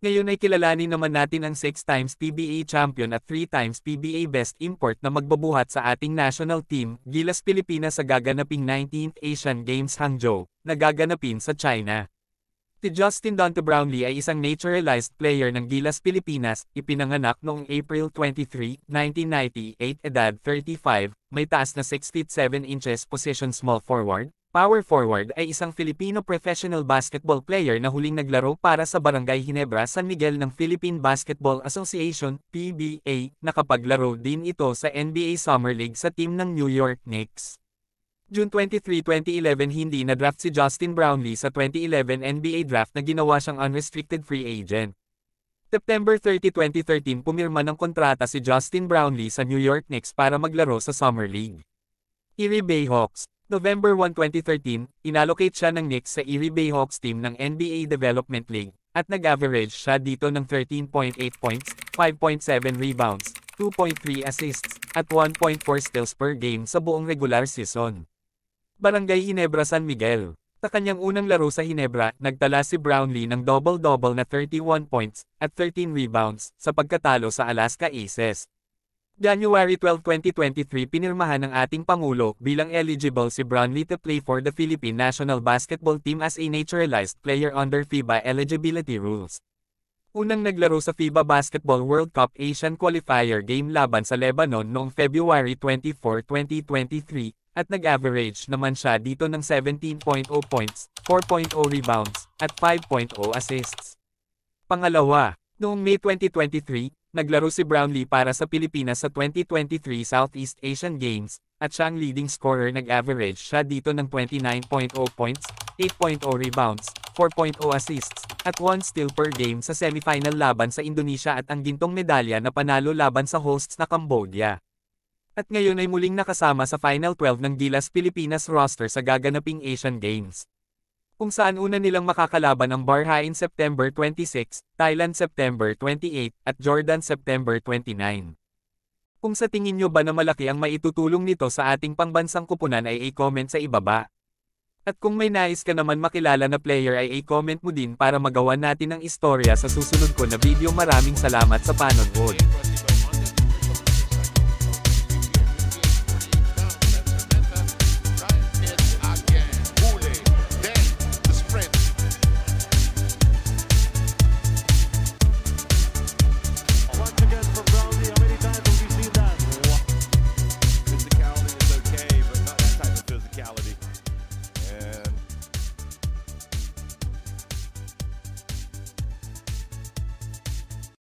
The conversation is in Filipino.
Ngayon ay kilalanin naman natin ang 6 times PBA champion at 3 times PBA best import na magbabuhat sa ating national team, Gilas Pilipinas sa gaganaping 19th Asian Games Hangzhou, na gaganapin sa China. Si Justin Donte Brownlee ay isang naturalized player ng Gilas Pilipinas, ipinanganak noong April 23, 1998, edad 35, may taas na 6 feet 7 inches, position small forward. Power forward ay isang Filipino professional basketball player na huling naglaro para sa Barangay Ginebra San Miguel ng Philippine Basketball Association, PBA, nakapaglaro din ito sa NBA Summer League sa team ng New York Knicks. June 23, 2011 hindi na-draft si Justin Brownlee sa 2011 NBA draft na ginawa siyang unrestricted free agent. September 30, 2013 pumirma ng kontrata si Justin Brownlee sa New York Knicks para maglaro sa Summer League. Erie Bayhawks. November 1, 2013, inallocate siya ng Knicks sa Erie Bayhawks team ng NBA Development League, at nag-average siya dito ng 13.8 points, 5.7 rebounds, 2.3 assists, at 1.4 steals per game sa buong regular season. Barangay Ginebra San Miguel. Sa kanyang unang laro sa Ginebra, nagtala si Brownlee ng double-double na 31 points, at 13 rebounds, sa pagkatalo sa Alaska Aces. January 12, 2023 pinirmahan ng ating Pangulo bilang eligible si Brownlee to play for the Philippine National Basketball Team as a naturalized player under FIBA eligibility rules. Unang naglaro sa FIBA Basketball World Cup Asian Qualifier Game laban sa Lebanon noong February 24, 2023, at nag-average naman siya dito ng 17.0 points, 4.0 rebounds, at 5.0 assists. Pangalawa, noong May 2023, naglaro si Brownlee para sa Pilipinas sa 2023 Southeast Asian Games, at siya ang leading scorer, nag-average siya dito ng 29.0 points, 8.0 rebounds, 4.0 assists, at 1 steal per game sa semifinal laban sa Indonesia at ang gintong medalya na panalo laban sa hosts na Cambodia. At ngayon ay muling nakasama sa Final 12 ng Gilas Pilipinas roster sa gaganaping Asian Games, kung saan una nilang makakalaban ang Bahrain September 26, Thailand September 28, at Jordan September 29. Kung sa tingin nyo ba na malaki ang maitutulong nito sa ating pangbansang kupunan ay i-comment sa ibaba. At kung may nais ka naman makilala na player ay i-comment mo din para magawa natin ang istorya sa susunod ko na video. Maraming salamat sa panonood.